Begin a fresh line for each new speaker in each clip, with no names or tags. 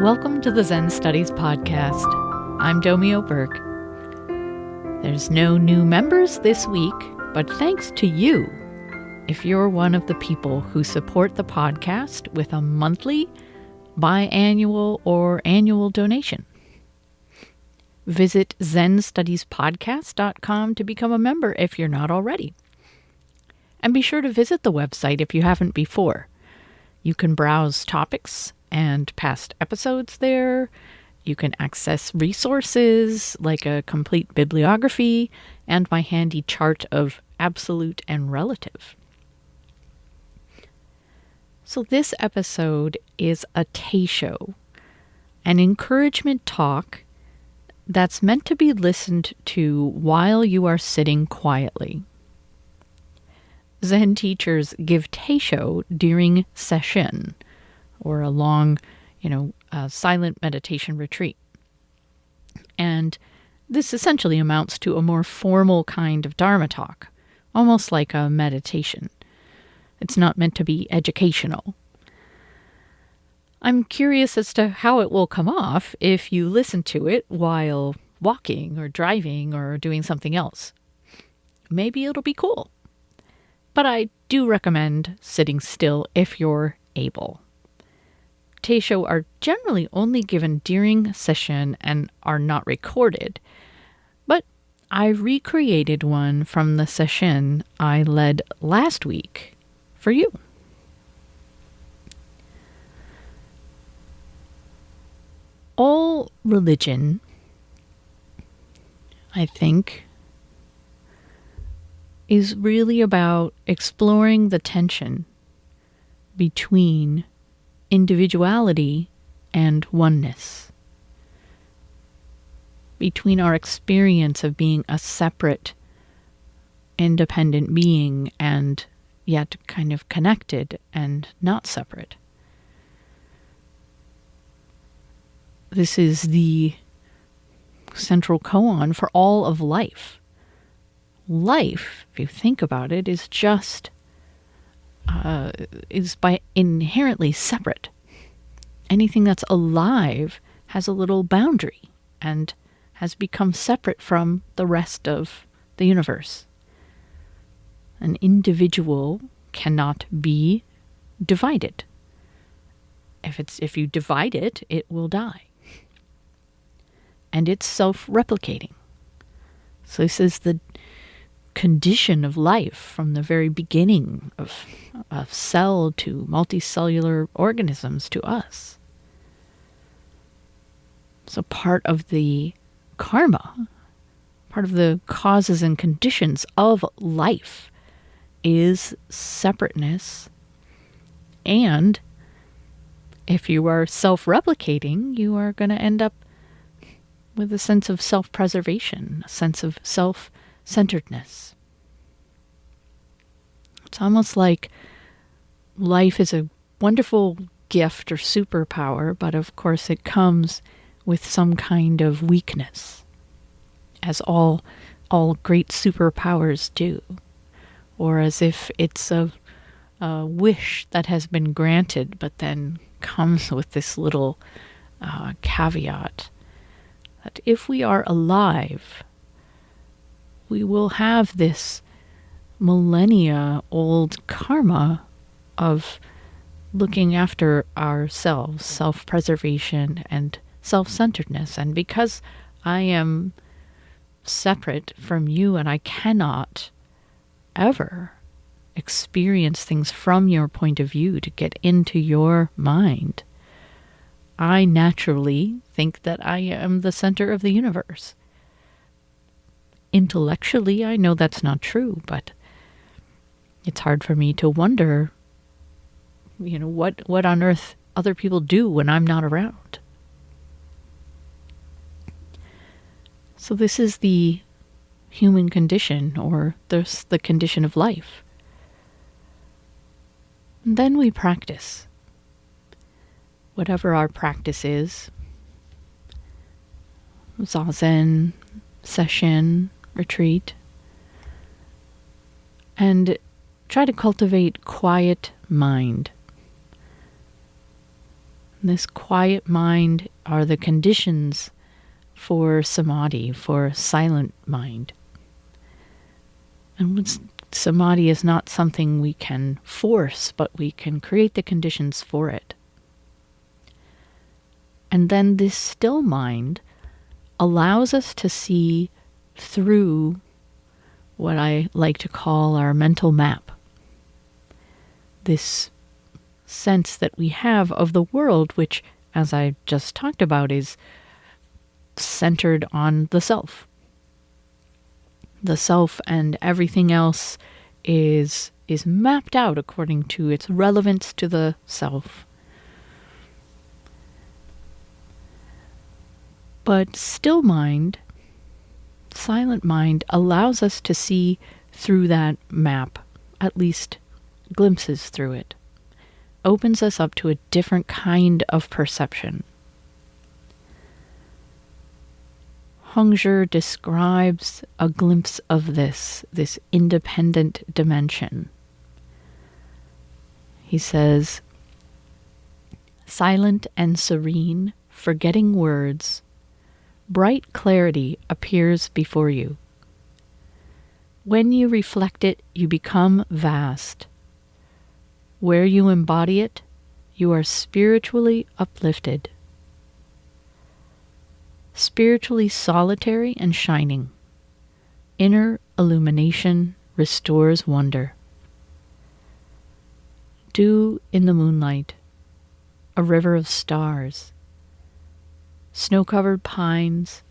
Welcome to the Zen Studies podcast. I'm Domio Burke. There's no new members this week, but thanks to you if you're one of the people who support the podcast with a monthly, biannual, or annual donation. Visit zenstudiespodcast.com to become a member if you're not already. And be sure to visit the website if you haven't before. You can browse topics and past episodes there. You can access resources like a complete bibliography and my handy chart of absolute and relative. So this episode is a Teisho, an encouragement talk that's meant to be listened to while you are sitting quietly. Zen teachers give Teisho during sesshin, or a long, silent meditation retreat. And this essentially amounts to a more formal kind of Dharma talk, almost like a meditation. It's not meant to be educational. I'm curious as to how it will come off if you listen to it while walking or driving or doing something else. Maybe it'll be cool. But I do recommend sitting still if you're able. Teisho are generally only given during session and are not recorded, but I recreated one from the session I led last week for you. All religion, I think, is really about exploring the tension between individuality and oneness, between our experience of being a separate, independent being and yet kind of connected and not separate. This is the central koan for all of life. Life, if you think about it, is just is by inherently separate. Anything that's alive has a little boundary and has become separate from the rest of the universe. An individual cannot be divided. If you divide it, it will die. And it's self-replicating. So this is the condition of life from the very beginning of cell to multicellular organisms to us. So part of the karma, part of the causes and conditions of life is separateness. And if you are self-replicating, you are going to end up with a sense of self-preservation, a sense of self-centeredness. It's almost like life is a wonderful gift or superpower, but of course it comes with some kind of weakness, as all great superpowers do, or as if it's a wish that has been granted, but then comes with this little caveat that if we are alive, we will have this millennia-old karma of looking after ourselves, self-preservation and self-centeredness. And because I am separate from you and I cannot ever experience things from your point of view to get into your mind, I naturally think that I am the center of the universe. Intellectually, I know that's not true, but it's hard for me to wonder, what on earth other people do when I'm not around. So this is the human condition, or the condition of life. And then we practice. Whatever our practice is, zazen, session, retreat, and try to cultivate quiet mind. This quiet mind are the conditions for samadhi, for silent mind. And samadhi is not something we can force, but we can create the conditions for it. And then this still mind allows us to see through what I like to call our mental map. This sense that we have of the world, which, as I just talked about, is centered on the self. The self and everything else is mapped out according to its relevance to the self. But still mind, silent mind, allows us to see through that map, at least glimpses through it. Opens us up to a different kind of perception. Hongzhi describes a glimpse of this independent dimension. He says, silent and serene, forgetting words, bright clarity appears before you. When you reflect it, you become vast. Where you embody it, you are spiritually uplifted. Spiritually solitary and shining. Inner illumination restores wonder. Dew in the moonlight, a river of stars, snow-covered pines,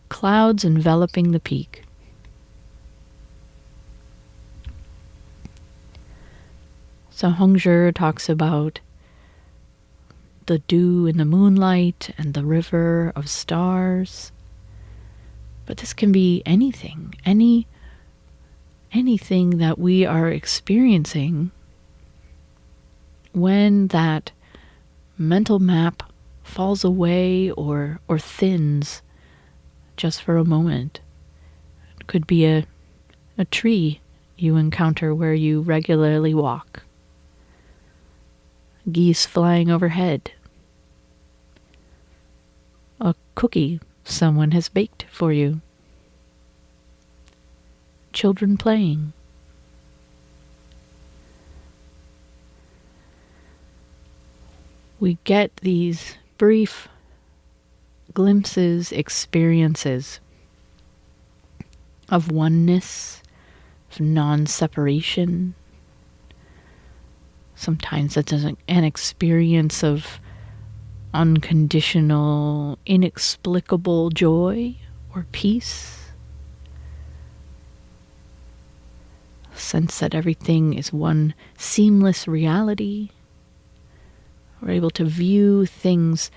clouds enveloping the peak. So Hongzhi talks about the dew in the moonlight and the river of stars. But this can be anything, anything that we are experiencing when that mental map falls away or thins just for a moment. It could be a tree you encounter where you regularly walk. Geese flying overhead. A cookie someone has baked for you. Children playing. We get these brief glimpses, experiences of oneness, of non-separation. Sometimes it's an experience of unconditional, inexplicable joy or peace. A sense that everything is one seamless reality. We're able to view things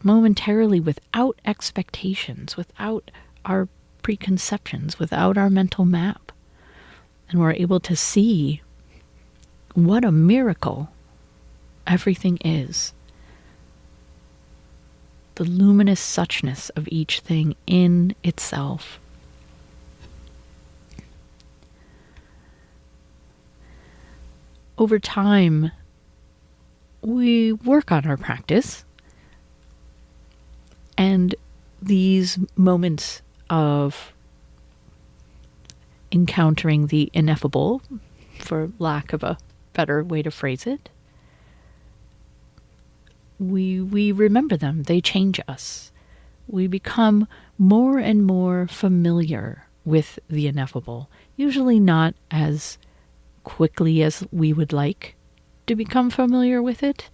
momentarily without expectations, without our preconceptions, without our mental map. And we're able to see what a miracle everything is. The luminous suchness of each thing in itself. Over time, we work on our practice, and these moments of encountering the ineffable, for lack of a better way to phrase it, we remember them. They change us. We become more and more familiar with the ineffable, usually not as quickly as we would like to become familiar with it,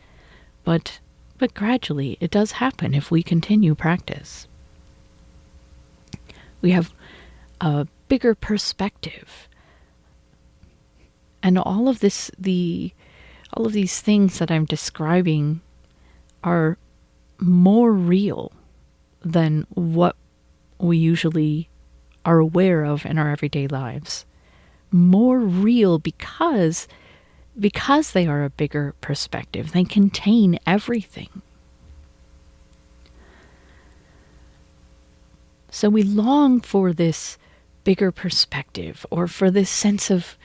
but gradually it does happen if we continue practice. We have a bigger perspective. And all of these things that I'm describing are more real than what we usually are aware of in our everyday lives. More real because they are a bigger perspective. They contain everything. So we long for this bigger perspective, or for this sense of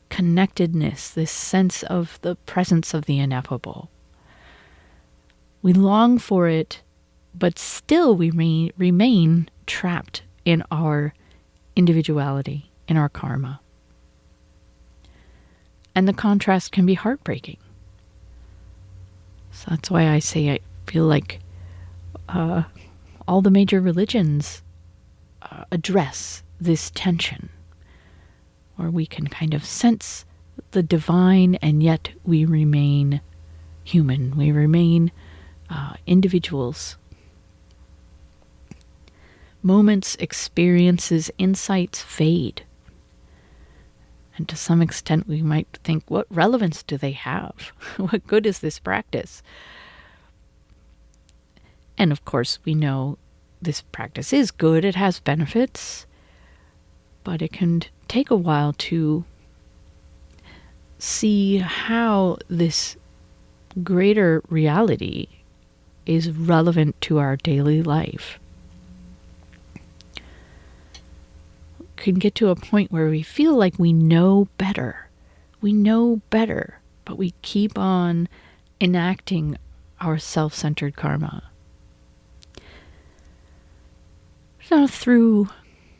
connectedness, this sense of the presence of the ineffable. We long for it, but still we remain trapped in our individuality, in our karma. And the contrast can be heartbreaking. So that's why I say I feel like all the major religions address this tension, where we can kind of sense the divine and yet we remain human. We remain individuals. Moments, experiences, insights fade. And to some extent we might think, what relevance do they have? What good is this practice? And of course we know this practice is good, it has benefits, but it can take a while to see how this greater reality is relevant to our daily life. Can get to a point where we feel like we know better. We know better, but we keep on enacting our self-centered karma. So through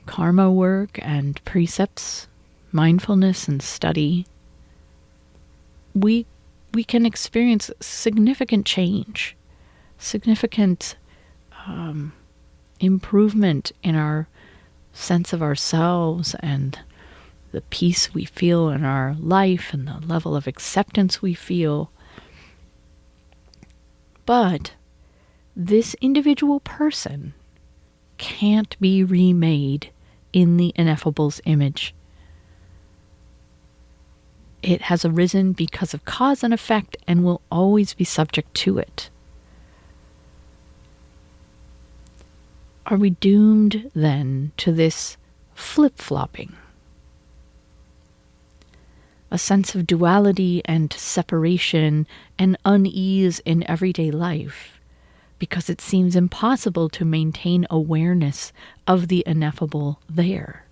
karma work and precepts, mindfulness and study, we can experience significant change, significant improvement in our sense of ourselves and the peace we feel in our life and the level of acceptance we feel. But this individual person can't be remade in the ineffable's image. It has arisen because of cause and effect and will always be subject to it. Are we doomed then to this flip-flopping? A sense of duality and separation and unease in everyday life, because it seems impossible to maintain awareness of the ineffable there.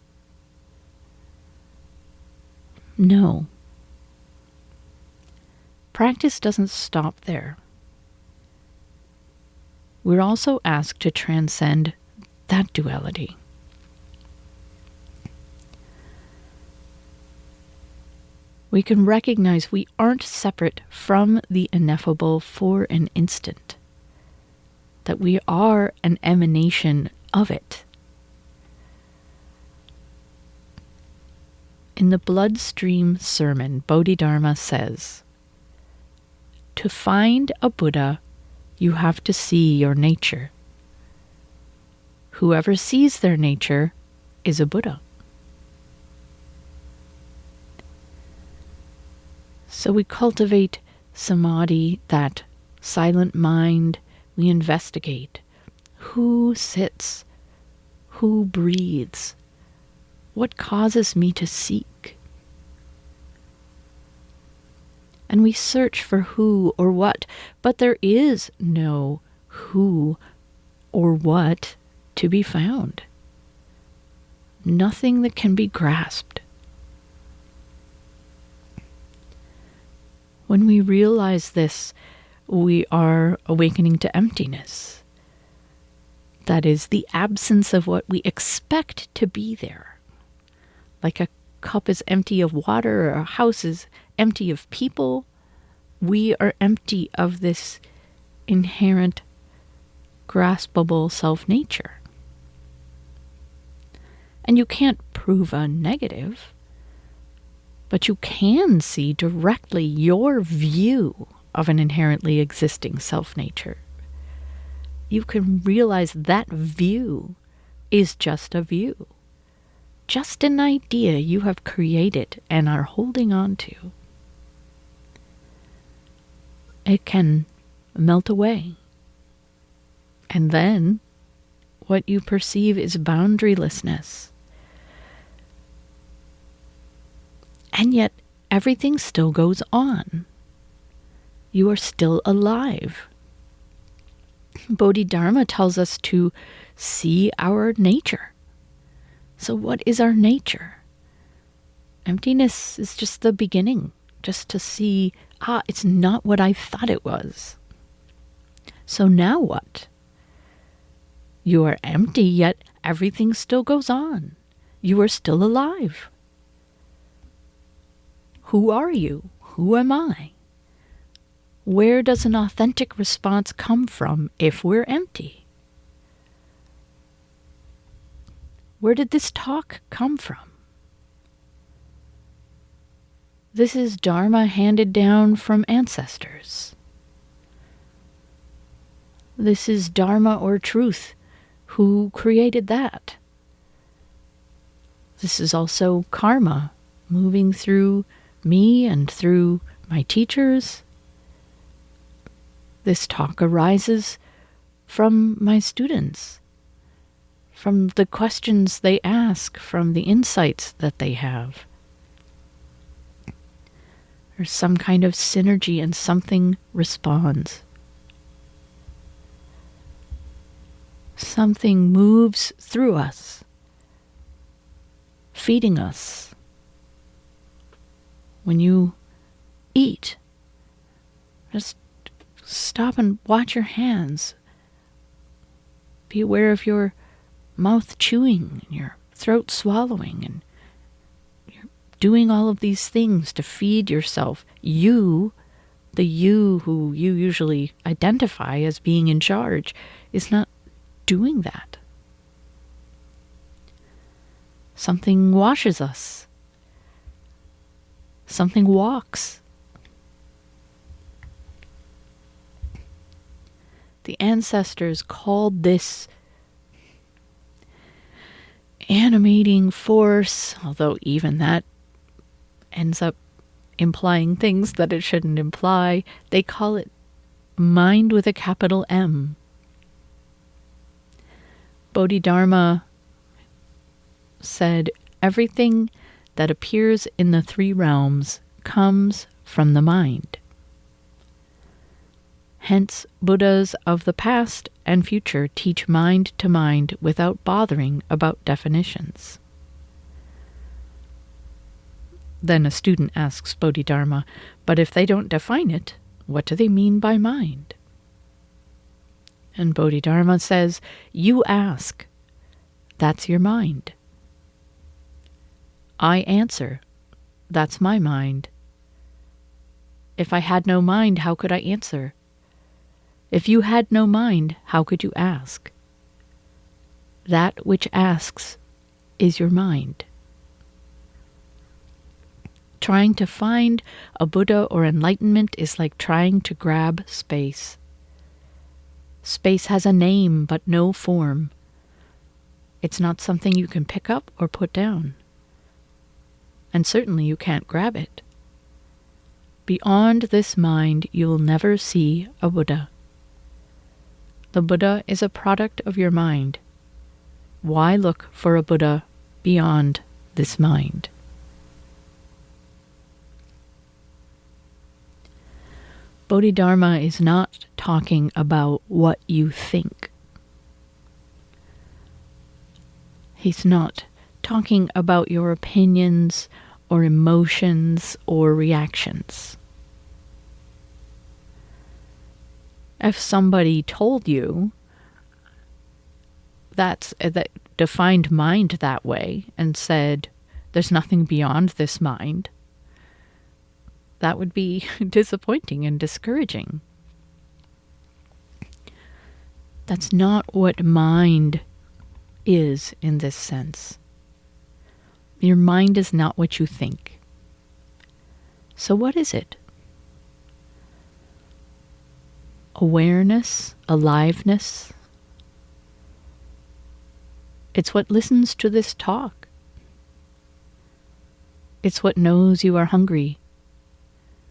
No. Practice doesn't stop there. We're also asked to transcend that duality. We can recognize we aren't separate from the ineffable for an instant, that we are an emanation of it. In the Bloodstream Sermon, Bodhidharma says, "To find a Buddha, you have to see your nature. Whoever sees their nature is a Buddha." So we cultivate samadhi, that silent mind. We investigate who sits, who breathes, what causes me to seek. And we search for who or what, but there is no who or what to be found. Nothing that can be grasped. When we realize this, we are awakening to emptiness. That is the absence of what we expect to be there. Like a cup is empty of water or a house is empty of people, we are empty of this inherent, graspable self-nature. And you can't prove a negative, but you can see directly your view of an inherently existing self-nature. You can realize that view is just a view, just an idea you have created and are holding on to. It can melt away. And then what you perceive is boundarylessness. And yet everything still goes on. You are still alive. Bodhidharma tells us to see our nature. So what is our nature? Emptiness is just the beginning, just to see, it's not what I thought it was. So now what? You are empty, yet everything still goes on. You are still alive. Who are you? Who am I? Where does an authentic response come from if we're empty? Where did this talk come from? This is Dharma handed down from ancestors. This is Dharma or truth. Who created that? This is also karma moving through me and through my teachers. This talk arises from my students, from the questions they ask, from the insights that they have. There's some kind of synergy and something responds. Something moves through us, feeding us. When you eat, just stop and watch your hands. Be aware of your mouth chewing and your throat swallowing, and you're doing all of these things to feed yourself. You, the you who you usually identify as being in charge, is not doing that. Something washes us. Something walks. The ancestors called this animating force, although even that ends up implying things that it shouldn't imply. They call it mind with a capital M. Bodhidharma said, everything that appears in the three realms comes from the mind. Hence, Buddhas of the past and future teach mind to mind without bothering about definitions. Then a student asks Bodhidharma, but if they don't define it, what do they mean by mind? And Bodhidharma says, you ask. That's your mind. I answer. That's my mind. If I had no mind, how could I answer? If you had no mind, how could you ask? That which asks is your mind. Trying to find a Buddha or enlightenment is like trying to grab space. Space has a name but no form. It's not something you can pick up or put down. And certainly you can't grab it. Beyond this mind, you will never see a Buddha. The Buddha is a product of your mind. Why look for a Buddha beyond this mind? Bodhidharma is not talking about what you think. He's not talking about your opinions or emotions or reactions. If somebody told you that defined mind that way and said, there's nothing beyond this mind, that would be disappointing and discouraging. That's not what mind is in this sense. Your mind is not what you think. So what is it? Awareness, aliveness. It's what listens to this talk. It's what knows you are hungry,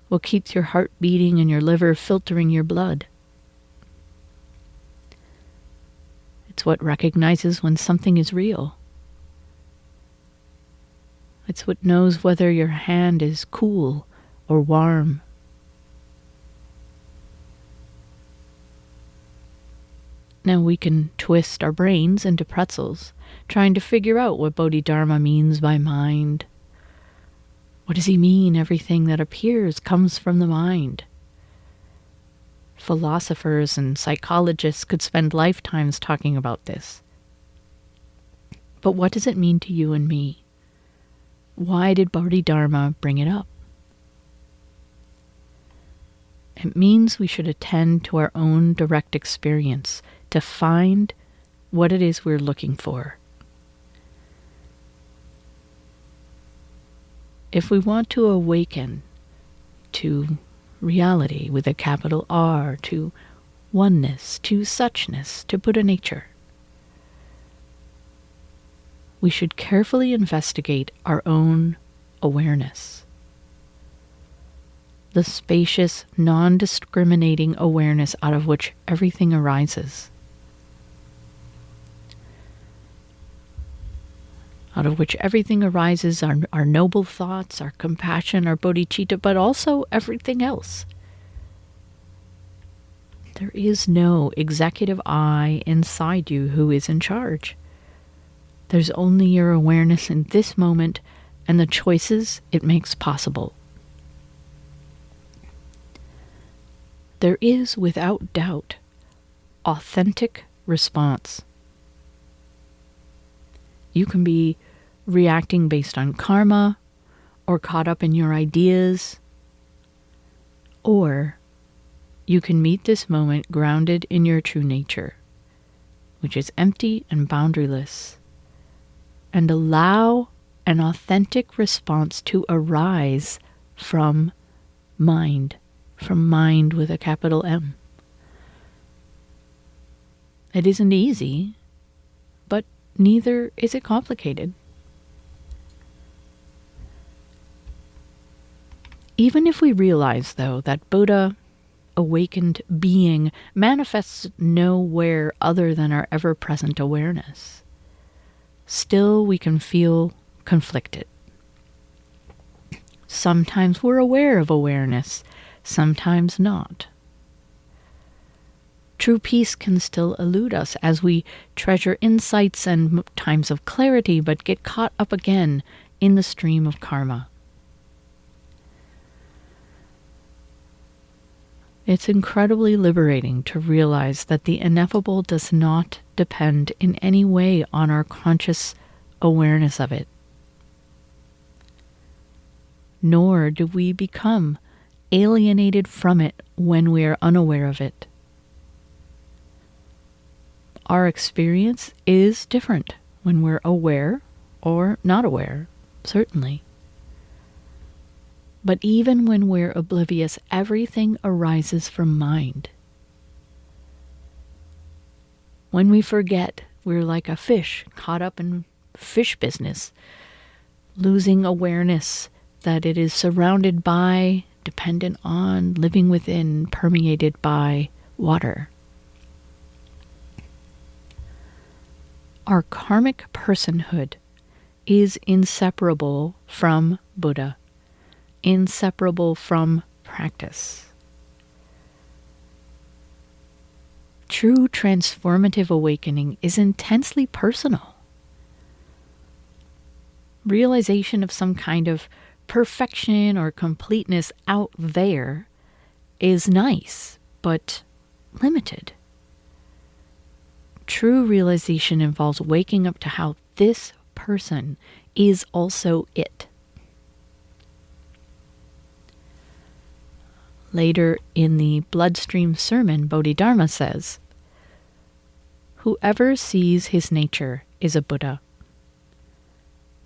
what keeps your heart beating and your liver filtering your blood. It's what recognizes when something is real. It's what knows whether your hand is cool or warm. Now we can twist our brains into pretzels, trying to figure out what Bodhidharma means by mind. What does he mean everything that appears comes from the mind? Philosophers and psychologists could spend lifetimes talking about this. But what does it mean to you and me? Why did Bodhidharma bring it up? It means we should attend to our own direct experience to find what it is we're looking for. If we want to awaken to reality with a capital R, to oneness, to suchness, to Buddha nature, we should carefully investigate our own awareness. The spacious, non-discriminating awareness out of which everything arises. Out of which everything arises, our noble thoughts, our compassion, our bodhicitta, but also everything else. There is no executive I inside you who is in charge. There's only your awareness in this moment and the choices it makes possible. There is, without doubt, authentic response. You can be reacting based on karma or caught up in your ideas, or you can meet this moment grounded in your true nature, which is empty and boundaryless, and allow an authentic response to arise from mind with a capital M. It isn't easy, but neither is it complicated. Even if we realize, though, that Buddha, awakened being, manifests nowhere other than our ever-present awareness, still we can feel conflicted. Sometimes we're aware of awareness, sometimes not. True peace can still elude us as we treasure insights and times of clarity, but get caught up again in the stream of karma. It's incredibly liberating to realize that the ineffable does not depend in any way on our conscious awareness of it. Nor do we become alienated from it when we are unaware of it. Our experience is different when we're aware or not aware, certainly. But even when we're oblivious, everything arises from mind. When we forget, we're like a fish caught up in fish business, losing awareness that it is surrounded by, dependent on, living within, permeated by water. Our karmic personhood is inseparable from Buddha, inseparable from practice. True transformative awakening is intensely personal. Realization of some kind of perfection or completeness out there is nice, but limited. True realization involves waking up to how this person is also it. Later in the Bloodstream Sermon, Bodhidharma says, "Whoever sees his nature is a Buddha.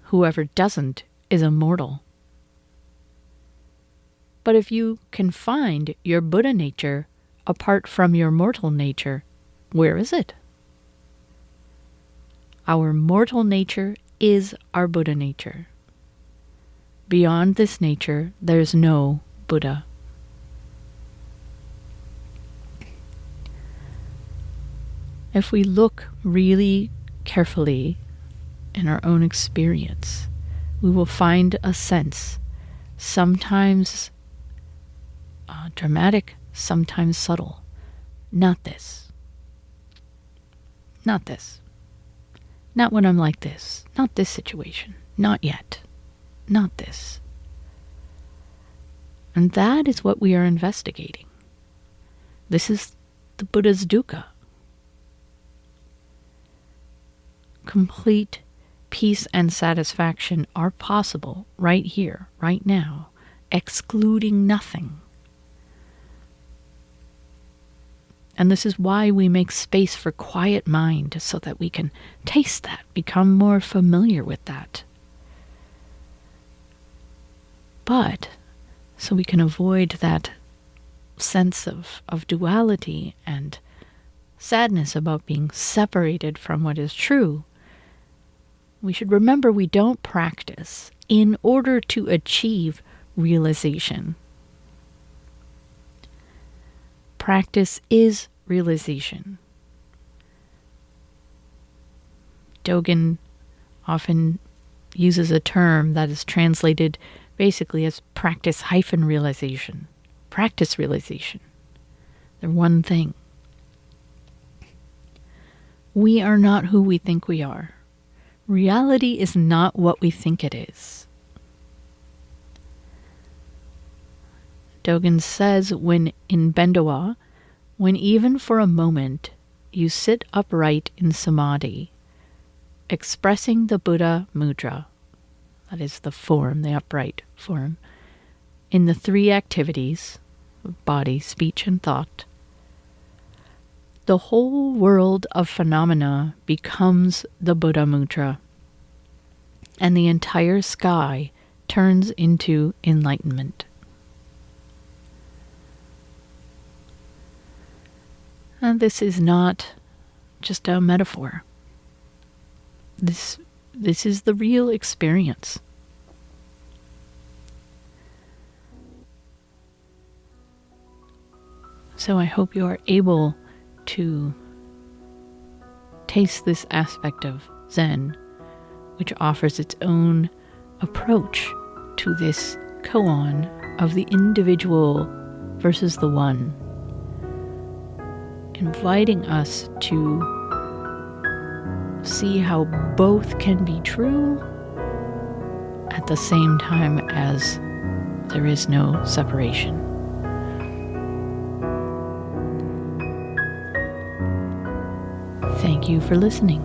Whoever doesn't is a mortal. But if you can find your Buddha nature apart from your mortal nature, where is it? Our mortal nature is our Buddha nature. Beyond this nature, there's no Buddha." If we look really carefully in our own experience, we will find a sense, sometimes dramatic, sometimes subtle. Not this. Not this. Not when I'm like this. Not this situation. Not yet. Not this. And that is what we are investigating. This is the Buddha's dukkha. Complete peace and satisfaction are possible right here, right now, excluding nothing. And this is why we make space for quiet mind, so that we can taste that, become more familiar with that. But so we can avoid that sense of duality and sadness about being separated from what is true, we should remember we don't practice in order to achieve realization. Practice is realization. Dogen often uses a term that is translated basically as practice hyphen realization. Practice realization. They're one thing. We are not who we think we are. Reality is not what we think it is. Dogen says when in Bendowa, when even for a moment you sit upright in samadhi, expressing the Buddha mudra, that is the form, the upright form, in the three activities of body, speech, and thought, the whole world of phenomena becomes the Buddha mudra, and the entire sky turns into enlightenment. And this is not just a metaphor. This is the real experience. So I hope you are able to taste this aspect of Zen, which offers its own approach to this koan of the individual versus the one, inviting us to see how both can be true at the same time as there is no separation. Thank you for listening.